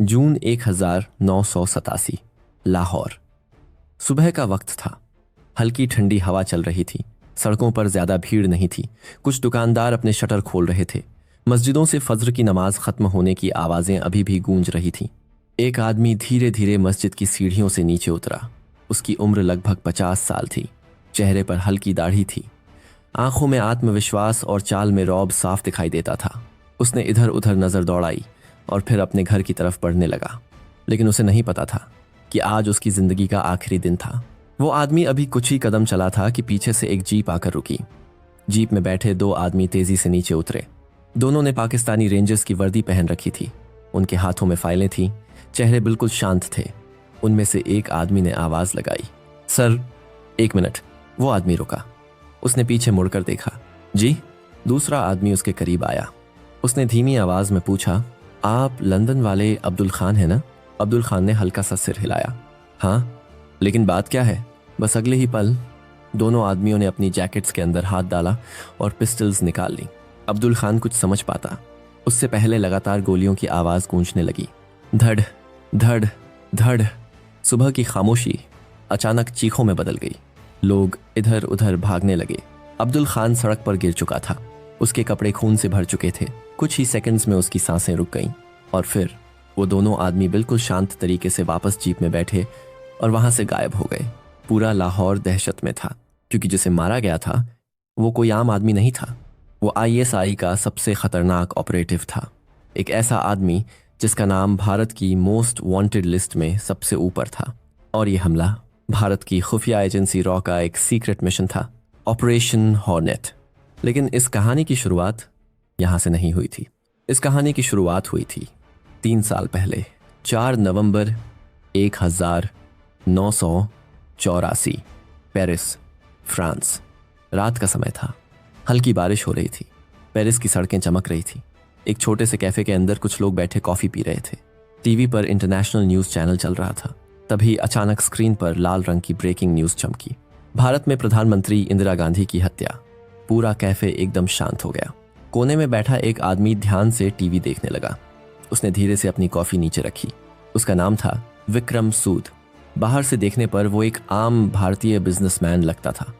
जून 1987, लाहौर। सुबह का वक्त था। हल्की ठंडी हवा चल रही थी। सड़कों पर ज्यादा भीड़ नहीं थी। कुछ दुकानदार अपने शटर खोल रहे थे। मस्जिदों से फज्र की नमाज खत्म होने की आवाजें अभी भी गूंज रही थीं। एक आदमी धीरे धीरे मस्जिद की सीढ़ियों से नीचे उतरा। उसकी उम्र लगभग 50 साल थी। चेहरे पर हल्की दाढ़ी थी। आंखों में आत्मविश्वास और चाल में रौब साफ दिखाई देता था। उसने इधर उधर नजर दौड़ाई और फिर अपने घर की तरफ बढ़ने लगा। लेकिन उसे नहीं पता था कि आज उसकी जिंदगी का आखिरी दिन था। वो आदमी अभी कुछ ही कदम चला था कि पीछे से एक जीप आकर रुकी। जीप में बैठे दो आदमी तेजी से नीचे उतरे। दोनों ने पाकिस्तानी रेंजर्स की वर्दी पहन रखी थी। उनके हाथों में फाइलें थीं। चेहरे बिल्कुल शांत थे। उनमें से एक आदमी ने आवाज लगाई, सर, 1 मिनट। वो आदमी रुका। उसने पीछे मुड़कर देखा। जी? दूसरा आदमी उसके करीब आया। उसने धीमी आवाज में पूछा, आप लंदन वाले अब्दुल खान हैं ना? अब्दुल खान ने हल्का सा सिर हिलाया। हाँ, लेकिन बात क्या है? बस अगले ही पल दोनों आदमियों ने अपनी जैकेट्स के अंदर हाथ डाला और पिस्टल्स निकाल ली। अब्दुल खान कुछ समझ पाता उससे पहले लगातार गोलियों की आवाज गूंजने लगी। धड़ धड़ धड़। सुबह की खामोशी अचानक चीखों में बदल गई। लोग इधर उधर भागने लगे। अब्दुल खान सड़क पर गिर चुका था। उसके कपड़े खून से भर चुके थे। कुछ ही सेकंड्स में उसकी सांसें रुक गईं और फिर वो दोनों आदमी बिल्कुल शांत तरीके से वापस जीप में बैठे और वहां से गायब हो गए। पूरा लाहौर दहशत में था, क्योंकि जिसे मारा गया था वो कोई आम आदमी नहीं था। वो आईएसआई का सबसे खतरनाक ऑपरेटिव था। एक ऐसा आदमी जिसका नाम भारत की मोस्ट वांटेड लिस्ट में सबसे ऊपर था। और ये हमला भारत की खुफिया एजेंसी रॉ का एक सीक्रेट मिशन था, ऑपरेशन हॉर्नेट। लेकिन इस कहानी की शुरुआत यहां से नहीं हुई थी। इस कहानी की शुरुआत हुई थी 3 साल पहले, 4 नवंबर 1984, पेरिस, फ्रांस। रात का समय था। हल्की बारिश हो रही थी। पेरिस की सड़कें चमक रही थी। एक छोटे से कैफे के अंदर कुछ लोग बैठे कॉफी पी रहे थे। टीवी पर इंटरनेशनल न्यूज चैनल चल रहा था। तभी अचानक स्क्रीन पर लाल रंग की ब्रेकिंग न्यूज चमकी। भारत में प्रधानमंत्री इंदिरा गांधी की हत्या। पूरा कैफे एकदम शांत हो गया। कोने में बैठा एक आदमी ध्यान से टीवी देखने लगा। उसने धीरे से अपनी कॉफी नीचे रखी। उसका नाम था विक्रम सूद। बाहर से देखने पर वो एक आम भारतीय बिजनेसमैन लगता था,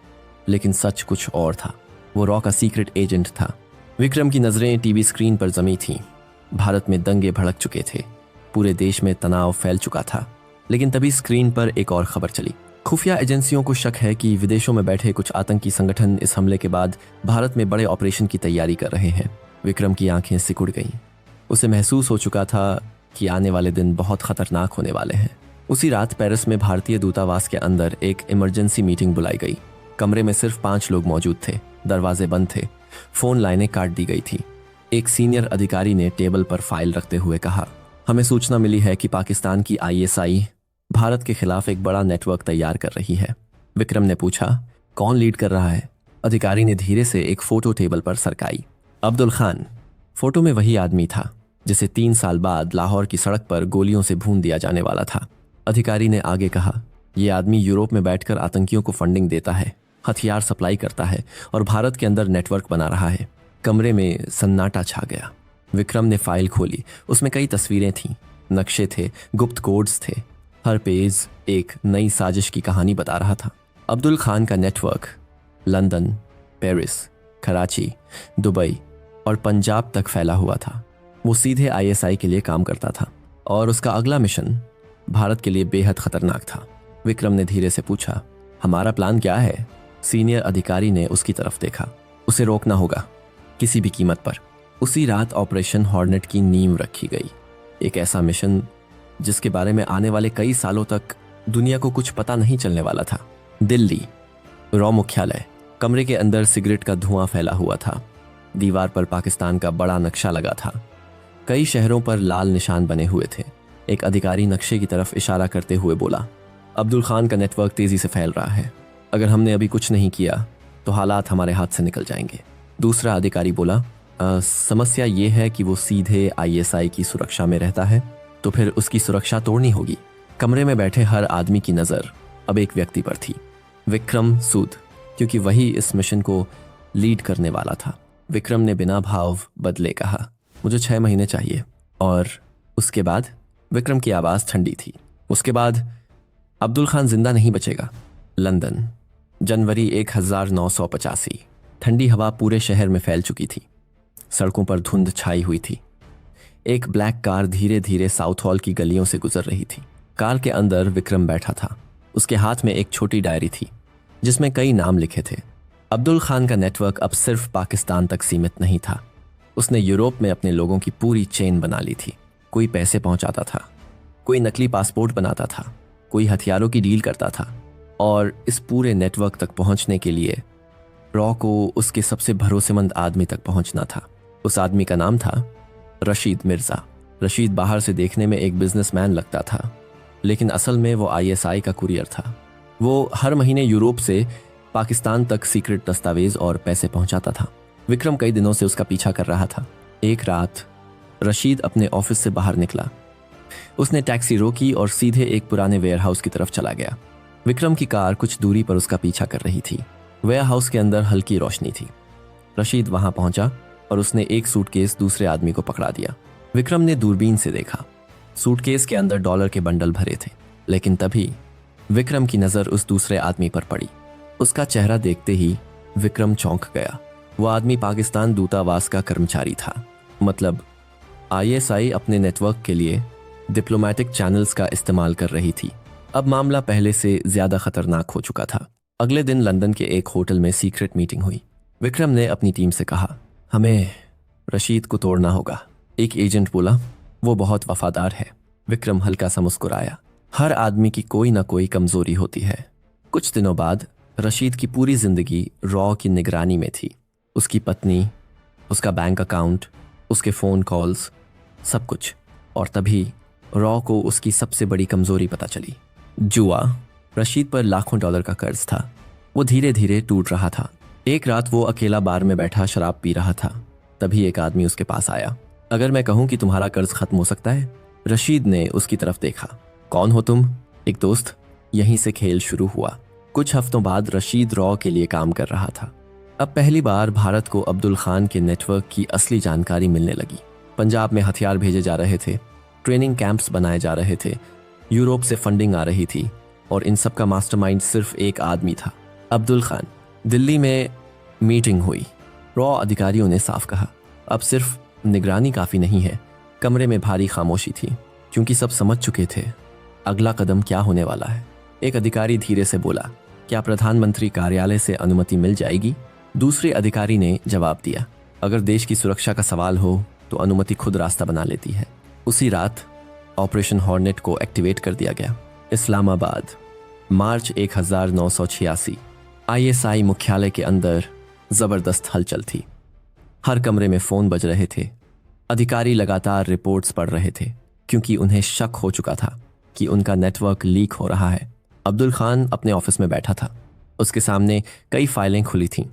लेकिन सच कुछ और था। वो रॉ का सीक्रेट एजेंट था। विक्रम की नजरें टीवी स्क्रीन पर जमी थीं। भारत में दंगे भड़क चुके थे। पूरे देश में तनाव फैल चुका था। लेकिन तभी स्क्रीन पर एक और खबर चली। खुफिया एजेंसियों को शक है कि विदेशों में बैठे कुछ आतंकी संगठन इस हमले के बाद भारत में बड़े ऑपरेशन की तैयारी कर रहे हैं। विक्रम की आंखें सिकुड़ गईं। उसे महसूस हो चुका था कि आने वाले दिन बहुत खतरनाक होने वाले हैं। उसी रात पेरिस में भारतीय दूतावास के अंदर एक इमरजेंसी मीटिंग बुलाई गई। कमरे में सिर्फ 5 लोग मौजूद थे। दरवाजे बंद थे। फोन लाइनें काट दी गई थी। एक सीनियर अधिकारी ने टेबल पर फाइल रखते हुए कहा, हमें सूचना मिली है कि पाकिस्तान की आईएसआई भारत के खिलाफ एक बड़ा नेटवर्क तैयार कर रही है। विक्रम ने पूछा, कौन लीड कर रहा है? अधिकारी ने धीरे से एक फोटो टेबल पर सरकाई। अब्दुल खान। फोटो में वही आदमी था जिसे 3 साल बाद लाहौर की सड़क पर गोलियों से भून दिया जाने वाला था। अधिकारी ने आगे कहा, यह आदमी यूरोप में बैठकर आतंकियों को फंडिंग देता है, हथियार सप्लाई करता है और भारत के अंदर नेटवर्क बना रहा है। कमरे में सन्नाटा छा गया। विक्रम ने फाइल खोली। उसमें कई तस्वीरें थीं, नक्शे थे, गुप्त कोड्स थे। हर पेज एक नई साजिश की कहानी बता रहा था। अब्दुल खान का network London, Paris, Karachi, Dubai और पंजाब तक फैला हुआ था। वो सीधे आईएसआई के लिए काम करता था और उसका अगला मिशन भारत के लिए बेहद खतरनाक था। विक्रम ने धीरे से पूछा, हमारा प्लान क्या है? सीनियर अधिकारी ने उसकी तरफ देखा। उसे रोकना होगा, किसी भी कीमत पर। उसी रात ऑपरेशन हॉर्नेट की नींव रखी गई। एक ऐसा मिशन जिसके बारे में आने वाले कई सालों तक दुनिया को कुछ पता नहीं चलने वाला था। दिल्ली, रॉ मुख्यालय। कमरे के अंदर सिगरेट का धुआं फैला हुआ था। दीवार पर पाकिस्तान का बड़ा नक्शा लगा था। कई शहरों पर लाल निशान बने हुए थे। एक अधिकारी नक्शे की तरफ इशारा करते हुए बोला, अब्दुल खान का नेटवर्क तेजी से फैल रहा है। अगर हमने अभी कुछ नहीं किया तो हालात हमारे हाथ से निकल जाएंगे। दूसरा अधिकारी बोला, समस्या ये है कि वो सीधे आईएसआई की सुरक्षा में रहता है, तो फिर उसकी सुरक्षा तोड़नी होगी। कमरे में बैठे हर आदमी की नज़र अब एक व्यक्ति पर थी, विक्रम सूद, क्योंकि वही इस मिशन को लीड करने वाला था। विक्रम ने बिना भाव बदले कहा, मुझे 6 महीने चाहिए। और उसके बाद? विक्रम की आवाज़ ठंडी थी। उसके बाद, अब्दुल खान जिंदा नहीं बचेगा। लंदन, जनवरी 1985। ठंडी हवा पूरे शहर में फैल चुकी थी। सड़कों पर धुंध छाई हुई थी। एक ब्लैक कार धीरे धीरे साउथ हॉल की गलियों से गुजर रही थी। कार के अंदर विक्रम बैठा था। उसके हाथ में एक छोटी डायरी थी जिसमें कई नाम लिखे थे। अब्दुल खान का नेटवर्क अब सिर्फ पाकिस्तान तक सीमित नहीं था। उसने यूरोप में अपने लोगों की पूरी चेन बना ली थी। कोई पैसे पहुंचाता था, कोई नकली पासपोर्ट बनाता था, कोई हथियारों की डील करता था। और इस पूरे नेटवर्क तक पहुंचने के लिए रॉ को उसके सबसे भरोसेमंद आदमी तक पहुंचना था। उस आदमी का नाम था रशीद मिर्जा। रशीद बाहर से देखने में एक बिजनेसमैन लगता था, लेकिन असल में वो आईएसआई का कुरियर था। वो हर महीने यूरोप से पाकिस्तान तक सीक्रेट दस्तावेज और पैसे पहुंचाता था। विक्रम कई दिनों से उसका पीछा कर रहा था। एक रात रशीद अपने ऑफिस से बाहर निकला। उसने टैक्सी रोकी और सीधे एक पुराने वेयरहाउस की तरफ चला गया। विक्रम की कार कुछ दूरी पर उसका पीछा कर रही थी। वेयरहाउस के अंदर हल्की रोशनी थी। रशीद वहां पहुंचा और उसने एक सूटकेस दूसरे आदमी को पकड़ा दिया। विक्रम ने दूरबीन से देखा। सूटकेस के अंदर डॉलर के बंडल भरे थे। लेकिन तभी विक्रम की नजर उस दूसरे आदमी पर पड़ी। उसका चेहरा देखते ही विक्रम चौंक गया। वो आदमी पाकिस्तान दूतावास का कर्मचारी था। मतलब आईएसआई अपने नेटवर्क के लिए डिप्लोमेटिक चैनल्स का इस्तेमाल कर रही थी। अब मामला पहले से ज्यादा खतरनाक हो चुका था। अगले दिन लंदन के एक होटल में सीक्रेट मीटिंग हुई। विक्रम ने अपनी टीम से कहा, हमें रशीद को तोड़ना होगा। एक एजेंट बोला, वो बहुत वफादार है। विक्रम हल्का सा मुस्कुराया। हर आदमी की कोई ना कोई कमजोरी होती है। कुछ दिनों बाद रशीद की पूरी जिंदगी रॉ की निगरानी में थी। उसकी पत्नी, उसका बैंक अकाउंट, उसके फोन कॉल्स, सब कुछ। और तभी रॉ को उसकी सबसे बड़ी कमजोरी पता चली, जुआ। रशीद पर लाखों डॉलर का कर्ज था। वो धीरे धीरे टूट रहा था। एक रात वो अकेला बार में बैठा शराब पी रहा था। तभी एक आदमी उसके पास आया। अगर मैं कहूं कि तुम्हारा कर्ज खत्म हो सकता है? रशीद ने उसकी तरफ देखा। कौन हो तुम? एक दोस्त। यहीं से खेल शुरू हुआ। कुछ हफ्तों बाद रशीद रॉ के लिए काम कर रहा था। अब पहली बार भारत को अब्दुल खान के नेटवर्क की असली जानकारी मिलने लगी। पंजाब में हथियार भेजे जा रहे थे, ट्रेनिंग कैंप्स बनाए जा रहे थे, यूरोप से फंडिंग आ रही थी, और इन सब का मास्टरमाइंड सिर्फ एक आदमी था, अब्दुल खान। दिल्ली में मीटिंग हुई। रॉ अधिकारियों ने साफ कहा, अब सिर्फ निगरानी काफ़ी नहीं है। कमरे में भारी खामोशी थी, क्योंकि सब समझ चुके थे अगला कदम क्या होने वाला है। एक अधिकारी धीरे से बोला, क्या प्रधानमंत्री कार्यालय से अनुमति मिल जाएगी? दूसरे अधिकारी ने जवाब दिया, अगर देश की सुरक्षा का सवाल हो तो अनुमति खुद रास्ता बना लेती है। उसी रात ऑपरेशन हॉर्नेट को एक्टिवेट कर दिया गया। इस्लामाबाद, मार्च 1986। आईएसआई मुख्यालय के अंदर जबरदस्त हलचल थी। हर कमरे में फोन बज रहे थे। अधिकारी लगातार रिपोर्ट्स पढ़ रहे थे, क्योंकि उन्हें शक हो चुका था कि उनका नेटवर्क लीक हो रहा है। अब्दुल खान अपने ऑफिस में बैठा था। उसके सामने कई फाइलें खुली थीं।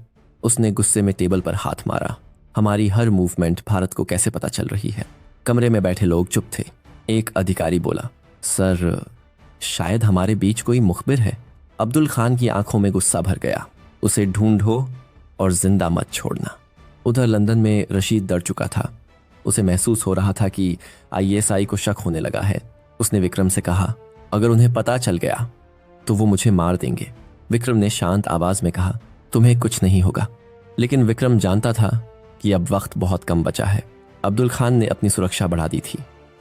उसने गुस्से में टेबल पर हाथ मारा। हमारी हर मूवमेंट भारत को कैसे पता चल रही है? कमरे में बैठे लोग चुप थे। एक अधिकारी बोला, सर, शायद हमारे बीच कोई मुखबिर है। अब्दुल खान की आंखों में गुस्सा भर गया। उसे ढूंढो और जिंदा मत छोड़ना। उधर लंदन में रशीद डर चुका था। उसे महसूस हो रहा था कि आईएसआई को शक होने लगा है। उसने विक्रम से कहा, अगर उन्हें पता चल गया तो वो मुझे मार देंगे। विक्रम ने शांत आवाज में कहा, तुम्हें कुछ नहीं होगा। लेकिन विक्रम जानता था कि अब वक्त बहुत कम बचा है। अब्दुल खान ने अपनी सुरक्षा बढ़ा दी थी।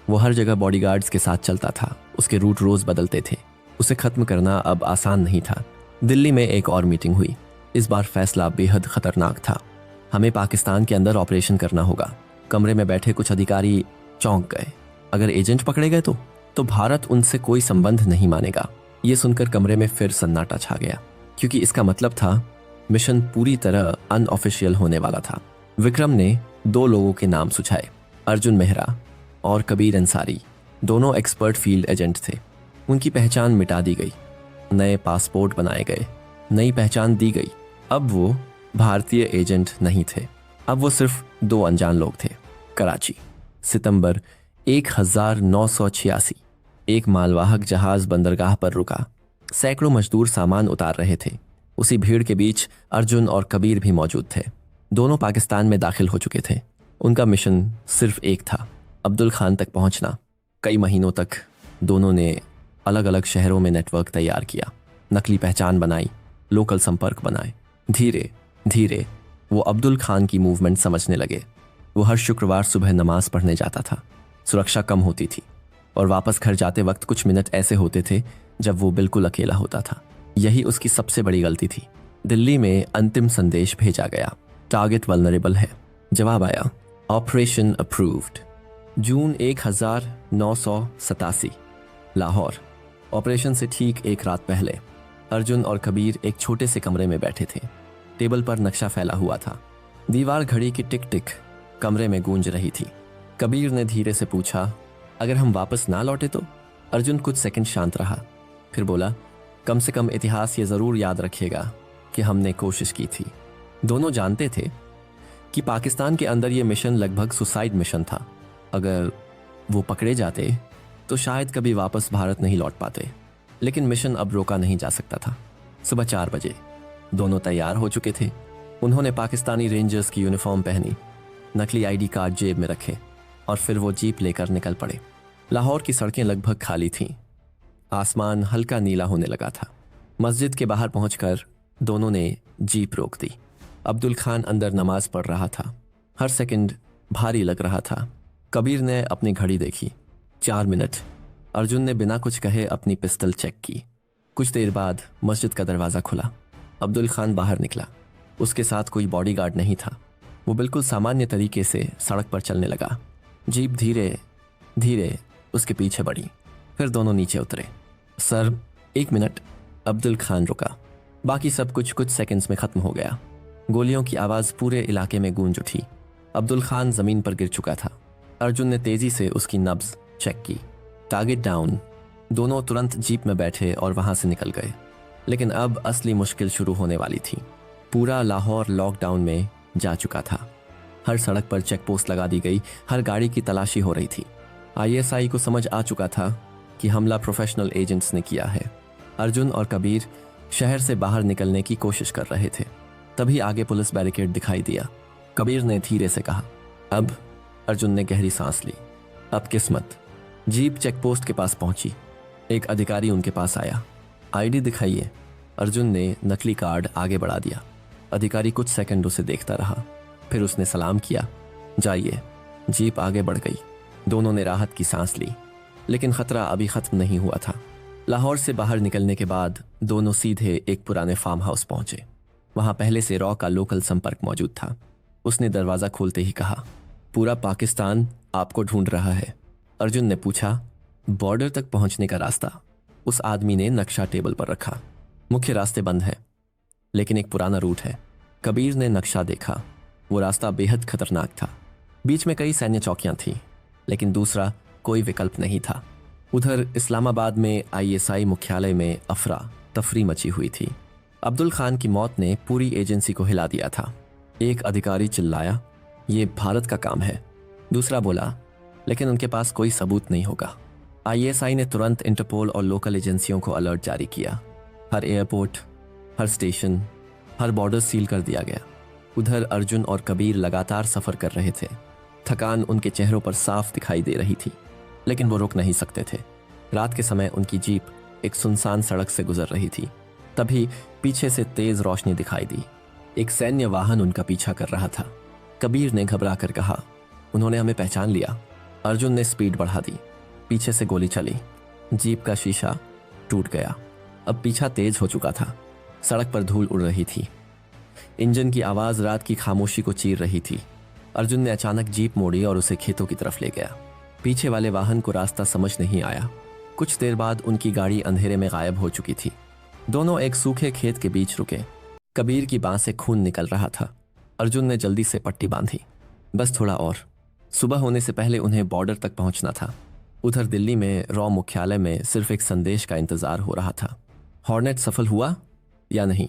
वो हर जगह बॉडीगार्ड्स के साथ चलता था। उसके रूट रोज बदलते थे। उसे खत्म करना अब आसान नहीं था। दिल्ली में एक और मीटिंग हुई। इस बार फैसला बेहद खतरनाक था। हमें पाकिस्तान के अंदर ऑपरेशन करना होगा। कमरे में बैठे कुछ अधिकारी चौंक गए। अगर एजेंट पकड़े गए तो भारत उनसे कोई संबंध नहीं मानेगा। ये सुनकर कमरे में फिर सन्नाटा छा गया, क्योंकि इसका मतलब था मिशन पूरी तरह अनऑफिशियल होने वाला था। विक्रम ने 2 लोगों के नाम सुझाए, अर्जुन मेहरा और कबीर अंसारी। दोनों एक्सपर्ट फील्ड एजेंट थे। उनकी पहचान मिटा दी गई। नए पासपोर्ट बनाए गए, नई पहचान दी गई। अब वो भारतीय एजेंट नहीं थे। अब वो सिर्फ 2 अनजान लोग थे। कराची, सितंबर 1986। एक मालवाहक जहाज बंदरगाह पर रुका। सैकड़ों मजदूर सामान उतार रहे थे। उसी भीड़ के बीच अर्जुन और कबीर भी मौजूद थे। दोनों पाकिस्तान में दाखिल हो चुके थे। उनका मिशन सिर्फ एक था, अब्दुल खान तक पहुंचना। कई महीनों तक दोनों ने अलग अलग शहरों में नेटवर्क तैयार किया, नकली पहचान बनाई, लोकल संपर्क बनाए। धीरे धीरे वो अब्दुल खान की मूवमेंट समझने लगे। वो हर शुक्रवार सुबह नमाज पढ़ने जाता था। सुरक्षा कम होती थी और वापस घर जाते वक्त कुछ मिनट ऐसे होते थे जब वो बिल्कुल अकेला होता था। यही उसकी सबसे बड़ी गलती थी। दिल्ली में अंतिम संदेश भेजा गया, टारगेट वल्नरेबल है। जवाब आया, ऑपरेशन अप्रूव्ड। जून 1987, लाहौर। ऑपरेशन से ठीक एक रात पहले अर्जुन और कबीर एक छोटे से कमरे में बैठे थे। टेबल पर नक्शा फैला हुआ था। दीवार घड़ी की टिक टिक कमरे में गूंज रही थी। कबीर ने धीरे से पूछा, अगर हम वापस ना लौटे तो? अर्जुन कुछ सेकंड शांत रहा, फिर बोला, कम से कम इतिहास ये जरूर याद रखेगा कि हमने कोशिश की थी। दोनों जानते थे कि पाकिस्तान के अंदर ये मिशन लगभग सुसाइड मिशन था। अगर वो पकड़े जाते तो शायद कभी वापस भारत नहीं लौट पाते, लेकिन मिशन अब रोका नहीं जा सकता था। सुबह 4 बजे दोनों तैयार हो चुके थे। उन्होंने पाकिस्तानी रेंजर्स की यूनिफॉर्म पहनी, नकली आईडी कार्ड जेब में रखे और फिर वो जीप लेकर निकल पड़े। लाहौर की सड़कें लगभग खाली थीं। आसमान हल्का नीला होने लगा था। मस्जिद के बाहर पहुंचकर दोनों ने जीप रोक दी। अब्दुल खान अंदर नमाज पढ़ रहा था। हर सेकंड भारी लग रहा था। कबीर ने अपनी घड़ी देखी, 4 मिनट। अर्जुन ने बिना कुछ कहे अपनी पिस्टल चेक की। कुछ देर बाद मस्जिद का दरवाज़ा खुला। अब्दुल खान बाहर निकला। उसके साथ कोई बॉडीगार्ड नहीं था। वो बिल्कुल सामान्य तरीके से सड़क पर चलने लगा। जीप धीरे धीरे उसके पीछे बढ़ी। फिर दोनों नीचे उतरे। Sir, 1 minute. अब्दुल खान रुका। बाकी सब कुछ सेकंड्स में ख़त्म हो गया। गोलियों की आवाज़ पूरे इलाके में गूंज उठी। अब्दुल खान ज़मीन पर गिर चुका था। अर्जुन ने तेज़ी से उसकी नब्ज़ चेक की। Target down. दोनों तुरंत जीप में बैठे और वहाँ से निकल गए। लेकिन अब असली मुश्किल शुरू होने वाली थी। पूरा लाहौर लॉकडाउन में जा चुका था। हर सड़क पर चेक पोस्ट लगा दी गई। हर गाड़ी की तलाशी हो रही थी। आईएसआई को समझ आ चुका था कि हमला प्रोफेशनल एजेंट्स ने किया है। अर्जुन और कबीर शहर से बाहर निकलने की कोशिश कर रहे थे। तभी आगे पुलिस बैरिकेड दिखाई दिया। कबीर ने धीरे से कहा, अब। अर्जुन ने गहरी सांस ली। अब किस्मत। जीप चेकपोस्ट के पास पहुंची। एक अधिकारी उनके पास आया। आईडी दिखाइए। अर्जुन ने नकली कार्ड आगे बढ़ा दिया। अधिकारी कुछ सेकंड उसे देखता रहा, फिर उसने सलाम किया। जाइए। जीप आगे बढ़ गई। दोनों ने राहत की सांस ली, लेकिन खतरा अभी खत्म नहीं हुआ था। लाहौर से बाहर निकलने के बाद दोनों सीधे एक पुराने फार्म हाउस पहुंचे। वहां पहले से रॉ का लोकल संपर्क मौजूद था। उसने दरवाज़ा खोलते ही कहा, पूरा पाकिस्तान आपको ढूंढ रहा है। अर्जुन ने पूछा, बॉर्डर तक पहुंचने का रास्ता? उस आदमी ने नक्शा टेबल पर रखा। मुख्य रास्ते बंद है, लेकिन एक पुराना रूट है। कबीर ने नक्शा देखा। वो रास्ता बेहद खतरनाक था। बीच में कई सैन्य चौकियां थीं, लेकिन दूसरा कोई विकल्प नहीं था। उधर इस्लामाबाद में आईएसआई मुख्यालय में अफरा तफरी मची हुई थी। अब्दुल खान की मौत ने पूरी एजेंसी को हिला दिया था। एक अधिकारी चिल्लाया, ये भारत का काम है। दूसरा बोला, लेकिन उनके पास कोई सबूत नहीं होगा। आईएसआई ने तुरंत इंटरपोल और लोकल एजेंसियों को अलर्ट जारी किया। हर एयरपोर्ट, हर स्टेशन, हर बॉर्डर सील कर दिया गया। उधर अर्जुन और कबीर लगातार सफ़र कर रहे थे। थकान उनके चेहरों पर साफ दिखाई दे रही थी, लेकिन वो रुक नहीं सकते थे। रात के समय उनकी जीप एक सुनसान सड़क से गुजर रही थी। तभी पीछे से तेज रोशनी दिखाई दी। एक सैन्य वाहन उनका पीछा कर रहा था। कबीर ने घबरा कर कहा, उन्होंने हमें पहचान लिया। अर्जुन ने स्पीड बढ़ा दी। पीछे से गोली चली। जीप का शीशा टूट गया। अब पीछा तेज हो चुका था। सड़क पर धूल उड़ रही थी। इंजन की आवाज़ रात की खामोशी को चीर रही थी। अर्जुन ने अचानक जीप मोड़ी और उसे खेतों की तरफ ले गया। पीछे वाले वाहन को रास्ता समझ नहीं आया। कुछ देर बाद उनकी गाड़ी अंधेरे में गायब हो चुकी थी। दोनों एक सूखे खेत के बीच रुके। कबीर की बांह से खून निकल रहा था। अर्जुन ने जल्दी से पट्टी बांधी। बस थोड़ा और। सुबह होने से पहले उन्हें बॉर्डर तक पहुंचना था। उधर दिल्ली में रॉ मुख्यालय में सिर्फ एक संदेश का इंतजार हो रहा था। हॉर्नेट सफल हुआ या नहीं,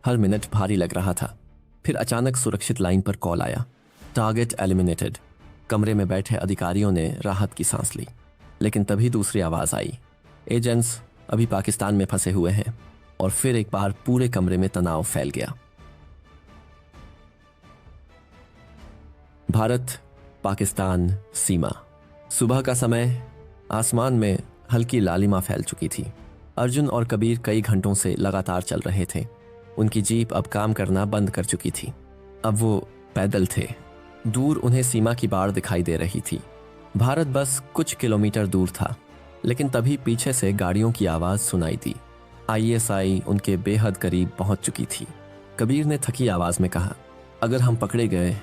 हर मिनट भारी लग रहा था। फिर अचानक सुरक्षित लाइन पर कॉल आया, टारगेट एलिमिनेटेड। कमरे में बैठे अधिकारियों ने राहत की सांस ली, लेकिन तभी दूसरी आवाज़ आई, एजेंट्स अभी पाकिस्तान में फंसे हुए हैं। और फिर एक बार पूरे कमरे में तनाव फैल गया। भारत पाकिस्तान सीमा। सुबह का समय, आसमान में हल्की लालिमा फैल चुकी थी। अर्जुन और कबीर कई घंटों से लगातार चल रहे थे। उनकी जीप अब काम करना बंद कर चुकी थी। अब वो पैदल थे। दूर उन्हें सीमा की बाड़ दिखाई दे रही थी। भारत बस कुछ किलोमीटर दूर था, लेकिन तभी पीछे से गाड़ियों की आवाज़ सुनाई दी। आईएसआई उनके बेहद करीब पहुंच चुकी थी। कबीर ने थकी आवाज़ में कहा, अगर हम पकड़े गए।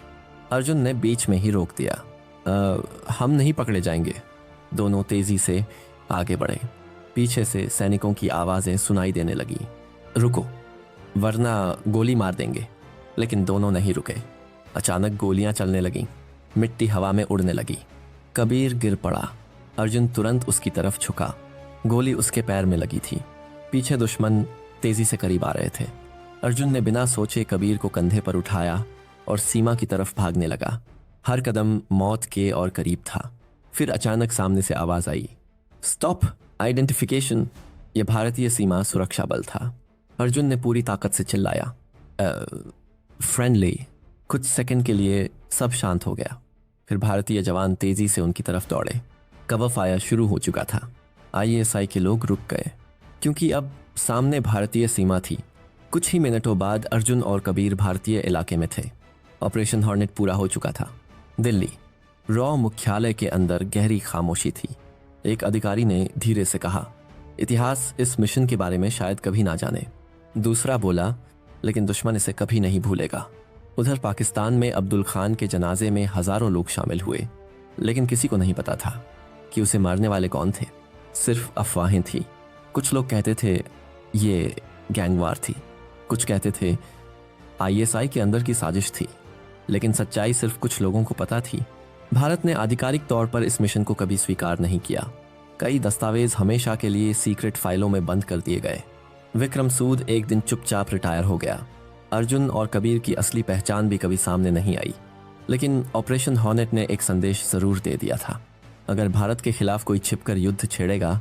अर्जुन ने बीच में ही रोक दिया। हम नहीं पकड़े जाएंगे। दोनों तेजी से आगे बढ़े। पीछे से सैनिकों की आवाज़ें सुनाई देने लगी, रुको वरना गोली मार देंगे। लेकिन दोनों नहीं रुके। अचानक गोलियां चलने लगीं। मिट्टी हवा में उड़ने लगी। कबीर गिर पड़ा। अर्जुन तुरंत उसकी तरफ झुका। गोली उसके पैर में लगी थी। पीछे दुश्मन तेजी से करीब आ रहे थे। अर्जुन ने बिना सोचे कबीर को कंधे पर उठाया और सीमा की तरफ भागने लगा। हर कदम मौत के और करीब था। फिर अचानक सामने से आवाज आई, स्टॉप, आइडेंटिफिकेशन। यह भारतीय सीमा सुरक्षा बल था। अर्जुन ने पूरी ताकत से चिल्लाया, फ्रेंडली। कुछ सेकंड के लिए सब शांत हो गया। फिर भारतीय जवान तेजी से उनकी तरफ दौड़े। कवर फायर शुरू हो चुका था। आईएसआई के लोग रुक गए, क्योंकि अब सामने भारतीय सीमा थी। कुछ ही मिनटों बाद अर्जुन और कबीर भारतीय इलाके में थे। ऑपरेशन हॉर्नेट पूरा हो चुका था। दिल्ली रॉ मुख्यालय के अंदर गहरी खामोशी थी। एक अधिकारी ने धीरे से कहा, इतिहास इस मिशन के बारे में शायद कभी ना जाने। दूसरा बोला, लेकिन दुश्मन इसे कभी नहीं भूलेगा। उधर पाकिस्तान में अब्दुल खान के जनाजे में हजारों लोग शामिल हुए, लेकिन किसी को नहीं पता था कि उसे मारने वाले कौन थे। सिर्फ अफवाहें थी। कुछ लोग कहते थे ये गैंगवार थी, कुछ कहते थे आईएसआई के अंदर की साजिश थी, लेकिन सच्चाई सिर्फ कुछ लोगों को पता थी। भारत ने आधिकारिक तौर पर इस मिशन को कभी स्वीकार नहीं किया। कई दस्तावेज हमेशा के लिए सीक्रेट फाइलों में बंद कर दिए गए। विक्रम सूद एक दिन चुपचाप रिटायर हो गया। अर्जुन और कबीर की असली पहचान भी कभी सामने नहीं आई। लेकिन ऑपरेशन हॉर्नेट ने एक संदेश जरूर दे दिया था, अगर भारत के खिलाफ कोई छिपकर युद्ध छेड़ेगा,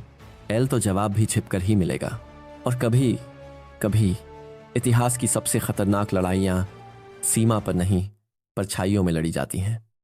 एल तो जवाब भी छिपकर ही मिलेगा। और कभी कभी इतिहास की सबसे खतरनाक लड़ाइयाँ सीमा पर नहीं, परछाइयों में लड़ी जाती हैं।